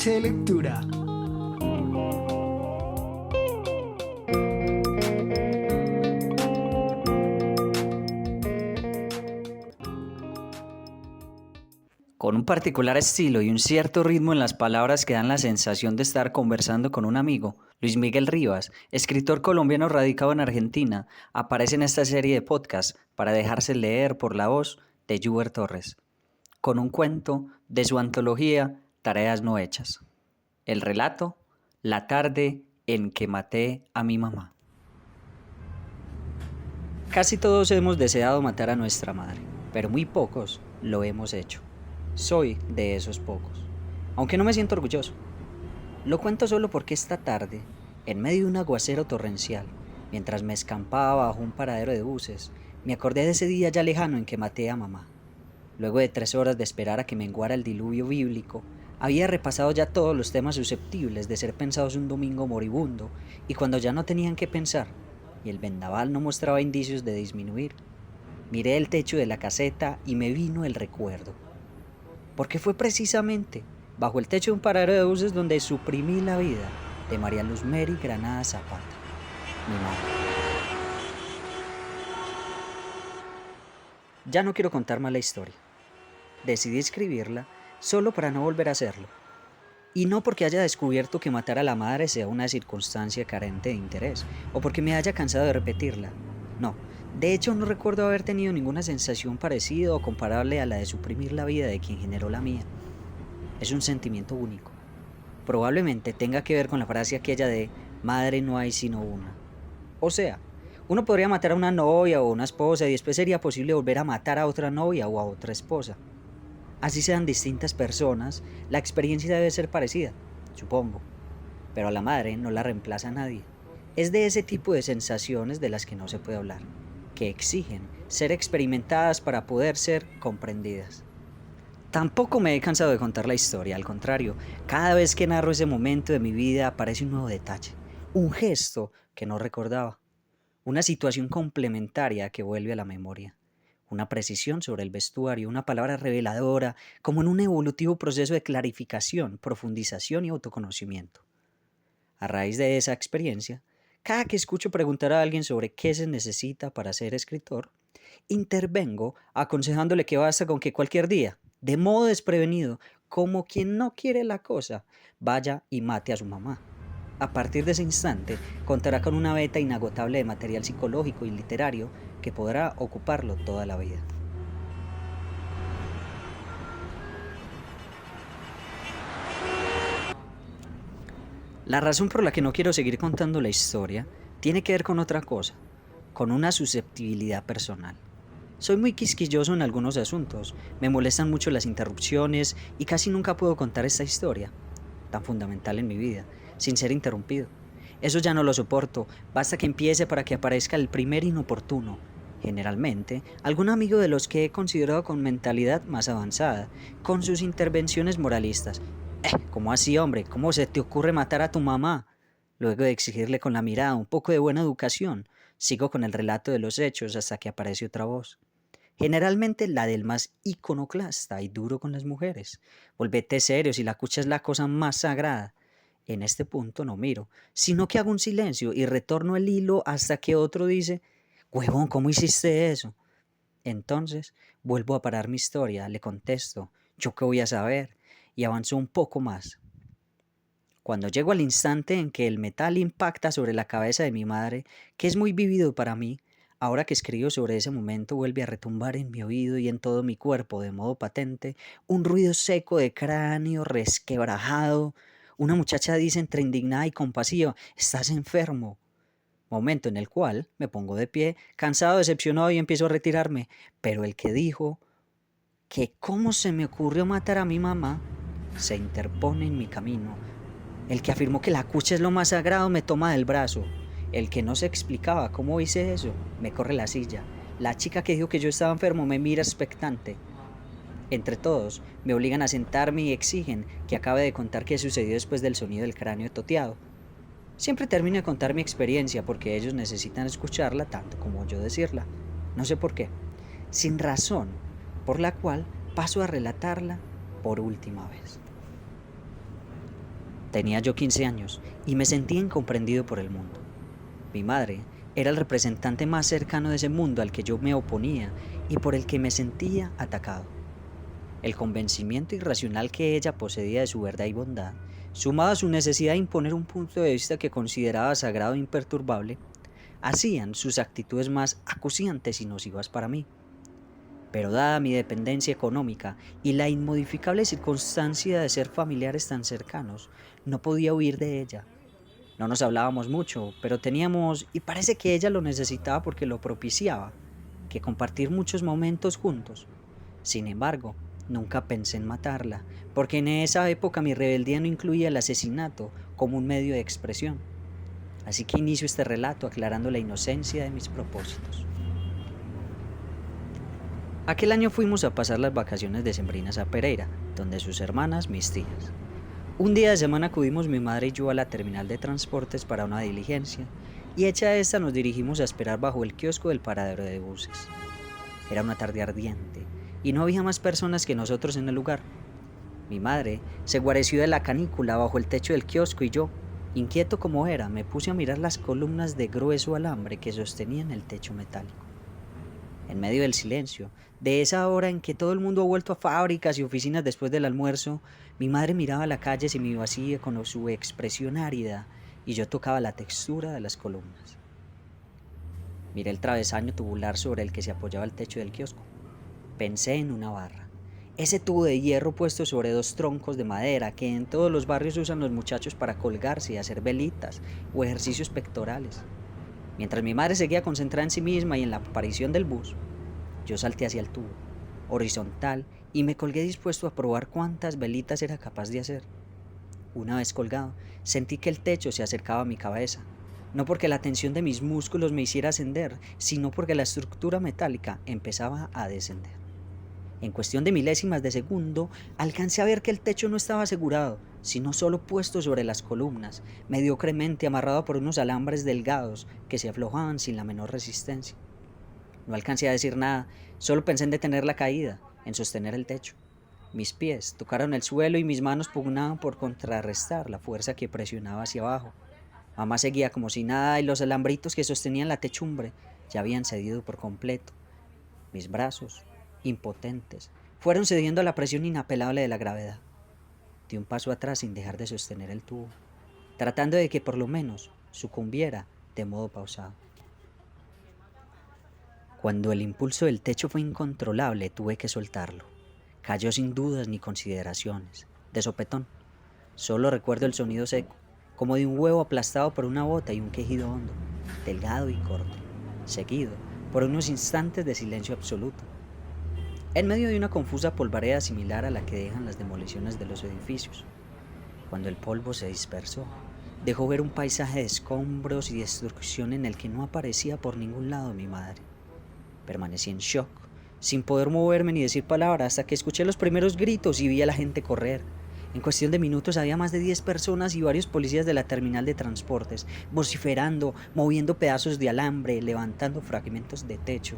Noche de lectura. Con un particular estilo y un cierto ritmo en las palabras que dan la sensación de estar conversando con un amigo, Luis Miguel Rivas, escritor colombiano radicado en Argentina, aparece en esta serie de podcasts para dejarse leer por la voz de Yuber Torres, con un cuento de su antología Tareas no hechas. El relato, La tarde en que maté a mi mamá. Casi todos hemos deseado matar a nuestra madre, pero muy pocos lo hemos hecho. Soy de esos pocos, aunque no me siento orgulloso. Lo cuento solo porque esta tarde, en medio de un aguacero torrencial, mientras me escampaba bajo un paradero de buses, me acordé de ese día ya lejano en que maté a mamá. Luego de 3 horas de esperar a que menguara el diluvio bíblico, había repasado ya todos los temas susceptibles de ser pensados un domingo moribundo, y cuando ya no tenían que pensar, y el vendaval no mostraba indicios de disminuir, miré el techo de la caseta y me vino el recuerdo. Porque fue precisamente bajo el techo de un paradero de buses donde suprimí la vida de María Luz Mary Granada Zapata, mi madre. Ya no quiero contar más la historia. Decidí escribirla solo para no volver a hacerlo. Y no porque haya descubierto que matar a la madre sea una circunstancia carente de interés, o porque me haya cansado de repetirla. No, de hecho no recuerdo haber tenido ninguna sensación parecida o comparable a la de suprimir la vida de quien generó la mía. Es un sentimiento único. Probablemente tenga que ver con la frase aquella de madre no hay sino una. O sea, uno podría matar a una novia o una esposa y después sería posible volver a matar a otra novia o a otra esposa. Así sean distintas personas, la experiencia debe ser parecida, supongo. Pero a la madre no la reemplaza nadie. Es de ese tipo de sensaciones de las que no se puede hablar, que exigen ser experimentadas para poder ser comprendidas. Tampoco me he cansado de contar la historia, al contrario, cada vez que narro ese momento de mi vida aparece un nuevo detalle, un gesto que no recordaba, una situación complementaria que vuelve a la memoria, una precisión sobre el vestuario, una palabra reveladora, como en un evolutivo proceso de clarificación, profundización y autoconocimiento. A raíz de esa experiencia, cada que escucho preguntar a alguien sobre qué se necesita para ser escritor, intervengo aconsejándole que basta con que cualquier día, de modo desprevenido, como quien no quiere la cosa, vaya y mate a su mamá. A partir de ese instante, contará con una veta inagotable de material psicológico y literario que podrá ocuparlo toda la vida. La razón por la que no quiero seguir contando la historia tiene que ver con otra cosa, con una susceptibilidad personal. Soy muy quisquilloso en algunos asuntos, me molestan mucho las interrupciones y casi nunca puedo contar esta historia, tan fundamental en mi vida, sin ser interrumpido. Eso ya no lo soporto, basta que empiece para que aparezca el primer inoportuno. Generalmente, algún amigo de los que he considerado con mentalidad más avanzada, con sus intervenciones moralistas. ¿Cómo así, hombre? ¿Cómo se te ocurre matar a tu mamá? Luego de exigirle con la mirada un poco de buena educación, sigo con el relato de los hechos hasta que aparece otra voz. Generalmente la del más iconoclasta y duro con las mujeres. Volvete serio si la cucha es la cosa más sagrada. En este punto no miro, sino que hago un silencio y retorno el hilo hasta que otro dice, huevón, ¿cómo hiciste eso? Entonces vuelvo a parar mi historia, le contesto, ¿yo qué voy a saber? Y avanzo un poco más. Cuando llego al instante en que el metal impacta sobre la cabeza de mi madre, que es muy vívido para mí, ahora que escribo sobre ese momento vuelve a retumbar en mi oído y en todo mi cuerpo de modo patente, un ruido seco de cráneo resquebrajado. Una muchacha dice entre indignada y compasiva, «Estás enfermo». Momento en el cual me pongo de pie, cansado, decepcionado y empiezo a retirarme. Pero el que dijo que cómo se me ocurrió matar a mi mamá, se interpone en mi camino. El que afirmó que la cucha es lo más sagrado me toma del brazo. El que no se explicaba cómo hice eso me corre la silla. La chica que dijo que yo estaba enfermo me mira expectante. Entre todos me obligan a sentarme y exigen que acabe de contar qué sucedió después del sonido del cráneo toteado. Siempre termino de contar mi experiencia porque ellos necesitan escucharla tanto como yo decirla. No sé por qué. Sin razón por la cual paso a relatarla por última vez. Tenía yo 15 años y me sentía incomprendido por el mundo. Mi madre era el representante más cercano de ese mundo al que yo me oponía y por el que me sentía atacado. El convencimiento irracional que ella poseía de su verdad y bondad, sumado a su necesidad de imponer un punto de vista que consideraba sagrado e imperturbable, hacían sus actitudes más acuciantes y nocivas para mí. Pero dada mi dependencia económica y la inmodificable circunstancia de ser familiares tan cercanos, no podía huir de ella. No nos hablábamos mucho, pero teníamos, y parece que ella lo necesitaba porque lo propiciaba, que compartir muchos momentos juntos. Sin embargo, nunca pensé en matarla, porque en esa época mi rebeldía no incluía el asesinato como un medio de expresión. Así que inicio este relato aclarando la inocencia de mis propósitos. Aquel año fuimos a pasar las vacaciones decembrinas a Pereira, donde sus hermanas, mis tías. Un día de semana acudimos mi madre y yo a la terminal de transportes para una diligencia, y hecha esta nos dirigimos a esperar bajo el kiosco del paradero de buses. Era una tarde ardiente, y no había más personas que nosotros en el lugar. Mi madre se guareció de la canícula bajo el techo del kiosco y yo, inquieto como era, me puse a mirar las columnas de grueso alambre que sostenían el techo metálico. En medio del silencio, de esa hora en que todo el mundo ha vuelto a fábricas y oficinas después del almuerzo, mi madre miraba la calle semivacía con su expresión árida y yo tocaba la textura de las columnas. Miré el travesaño tubular sobre el que se apoyaba el techo del kiosco. Pensé en una barra. Ese tubo de hierro puesto sobre dos troncos de madera que en todos los barrios usan los muchachos para colgarse y hacer velitas o ejercicios pectorales. Mientras mi madre seguía concentrada en sí misma y en la aparición del bus, yo salté hacia el tubo, horizontal, y me colgué dispuesto a probar cuántas velitas era capaz de hacer. Una vez colgado, sentí que el techo se acercaba a mi cabeza, no porque la tensión de mis músculos me hiciera ascender, sino porque la estructura metálica empezaba a descender. En cuestión de milésimas de segundo, alcancé a ver que el techo no estaba asegurado, sino solo puesto sobre las columnas, mediocremente amarrado por unos alambres delgados que se aflojaban sin la menor resistencia. No alcancé a decir nada, solo pensé en detener la caída, en sostener el techo. Mis pies tocaron el suelo y mis manos pugnaban por contrarrestar la fuerza que presionaba hacia abajo. Mamá seguía como si nada y los alambritos que sostenían la techumbre ya habían cedido por completo. Mis brazos, impotentes, fueron cediendo a la presión inapelable de la gravedad. Di un paso atrás sin dejar de sostener el tubo, tratando de que por lo menos sucumbiera de modo pausado. Cuando el impulso del techo fue incontrolable, tuve que soltarlo. Cayó sin dudas ni consideraciones, de sopetón. Solo recuerdo el sonido seco, como de un huevo aplastado por una bota y un quejido hondo, delgado y corto, seguido por unos instantes de silencio absoluto. En medio de una confusa polvareda similar a la que dejan las demoliciones de los edificios. Cuando el polvo se dispersó, dejó ver un paisaje de escombros y destrucción en el que no aparecía por ningún lado mi madre. Permanecí en shock, sin poder moverme ni decir palabra, hasta que escuché los primeros gritos y vi a la gente correr. En cuestión de minutos había más de 10 personas y varios policías de la terminal de transportes, vociferando, moviendo pedazos de alambre, levantando fragmentos de techo.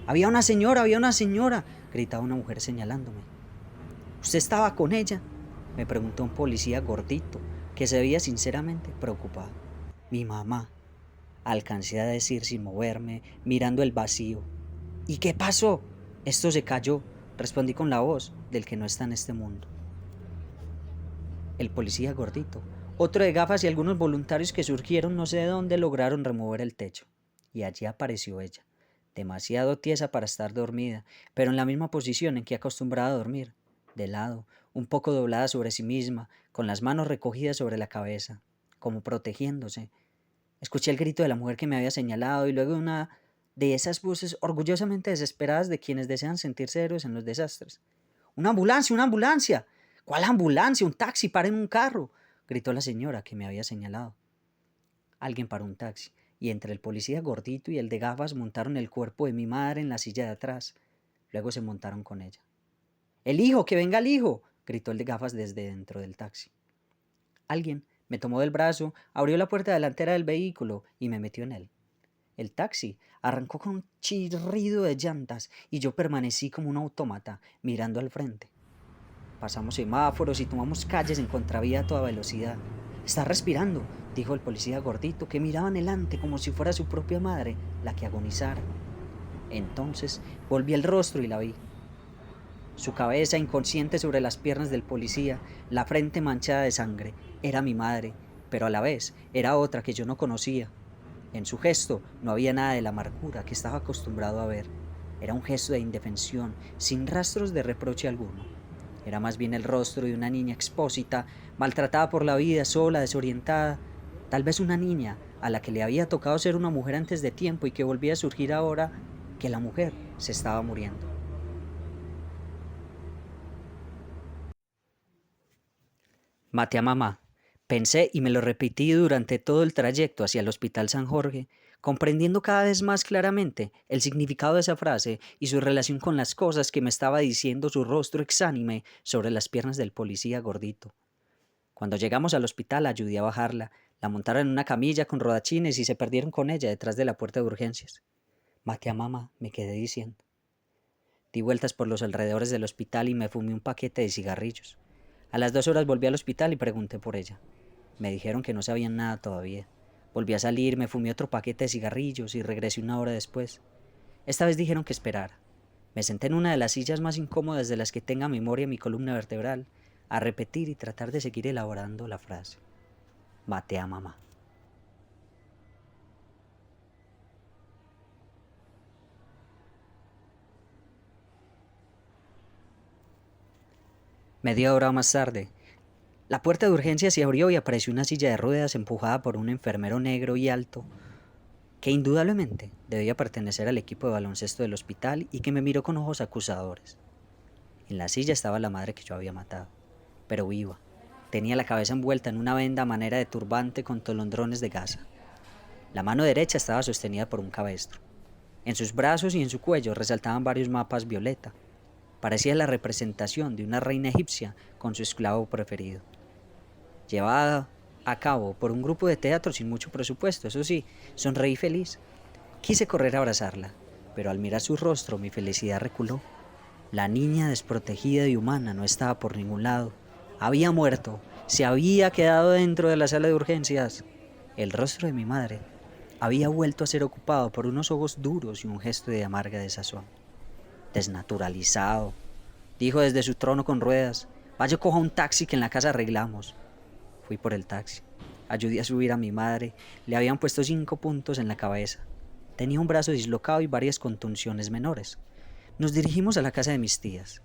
Había una señora, gritaba una mujer señalándome. ¿Usted estaba con ella?, me preguntó un policía gordito, que se veía sinceramente preocupado. Mi mamá, alcancé a decir sin moverme, mirando el vacío. ¿Y qué pasó? Esto se cayó, respondí con la voz del que no está en este mundo. El policía gordito, otro de gafas y algunos voluntarios que surgieron no sé de dónde lograron remover el techo. Y allí apareció ella, demasiado tiesa para estar dormida, pero en la misma posición en que acostumbraba a dormir, de lado, un poco doblada sobre sí misma, con las manos recogidas sobre la cabeza, como protegiéndose. Escuché el grito de la mujer que me había señalado y luego una de esas voces orgullosamente desesperadas de quienes desean sentirse héroes en los desastres. ¡Una ambulancia! ¡Una ambulancia! ¿Cuál ambulancia? ¡Un taxi! ¡Paren un carro!, gritó la señora que me había señalado. Alguien paró un taxi, y entre el policía gordito y el de gafas montaron el cuerpo de mi madre en la silla de atrás. Luego se montaron con ella. ¡El hijo! ¡Que venga el hijo!, gritó el de gafas desde dentro del taxi. Alguien me tomó del brazo, abrió la puerta delantera del vehículo y me metió en él. El taxi arrancó con un chirrido de llantas y yo permanecí como un autómata mirando al frente. Pasamos semáforos y tomamos calles en contravía a toda velocidad. «Está respirando», dijo el policía gordito, que miraba adelante como si fuera su propia madre la que agonizara. Entonces volví el rostro y la vi. Su cabeza inconsciente sobre las piernas del policía, la frente manchada de sangre, era mi madre, pero a la vez era otra que yo no conocía. En su gesto no había nada de la amargura que estaba acostumbrado a ver. Era un gesto de indefensión, sin rastros de reproche alguno. Era más bien el rostro de una niña expósita, maltratada por la vida, sola, desorientada. Tal vez una niña a la que le había tocado ser una mujer antes de tiempo y que volvía a surgir ahora que la mujer se estaba muriendo. Maté a mamá. Pensé y me lo repetí durante todo el trayecto hacia el Hospital San Jorge, comprendiendo cada vez más claramente el significado de esa frase y su relación con las cosas que me estaba diciendo su rostro exánime sobre las piernas del policía gordito. Cuando llegamos al hospital ayudé a bajarla, la montaron en una camilla con rodachines y se perdieron con ella detrás de la puerta de urgencias. Maté a mamá, me quedé diciendo. Di vueltas por los alrededores del hospital y me fumé un paquete de cigarrillos. A las 2 horas volví al hospital y pregunté por ella. Me dijeron que no sabían nada todavía. Volví a salir, me fumé otro paquete de cigarrillos y regresé 1 hora después. Esta vez dijeron que esperara. Me senté en una de las sillas más incómodas de las que tenga memoria mi columna vertebral, a repetir y tratar de seguir elaborando la frase. Maté a mamá. Media hora más tarde, la puerta de urgencia se abrió y apareció una silla de ruedas empujada por un enfermero negro y alto, que indudablemente debía pertenecer al equipo de baloncesto del hospital y que me miró con ojos acusadores. En la silla estaba la madre que yo había matado, pero viva. Tenía la cabeza envuelta en una venda a manera de turbante con tolondrones de gasa. La mano derecha estaba sostenida por un cabestro. En sus brazos y en su cuello resaltaban varios mapas violeta. Parecía la representación de una reina egipcia con su esclavo preferido. Llevada a cabo por un grupo de teatro sin mucho presupuesto, eso sí, sonreí feliz. Quise correr a abrazarla, pero al mirar su rostro mi felicidad reculó. La niña desprotegida y humana no estaba por ningún lado. Había muerto, se había quedado dentro de la sala de urgencias. El rostro de mi madre había vuelto a ser ocupado por unos ojos duros y un gesto de amarga desazón. Desnaturalizado, dijo desde su trono con ruedas. Vaya, coja un taxi que en la casa arreglamos. Fui por el taxi. Ayudé a subir a mi madre. Le habían puesto 5 puntos en la cabeza. Tenía un brazo dislocado y varias contunciones menores. Nos dirigimos a la casa de mis tías.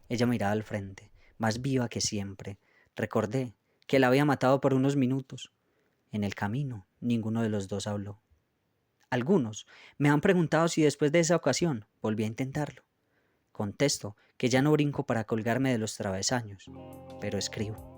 Ella miraba al frente, más viva que siempre. Recordé que la había matado por unos minutos. En el camino, ninguno de los dos habló. Algunos me han preguntado si después de esa ocasión volví a intentarlo. Contesto que ya no brinco para colgarme de los travesaños, pero escribo.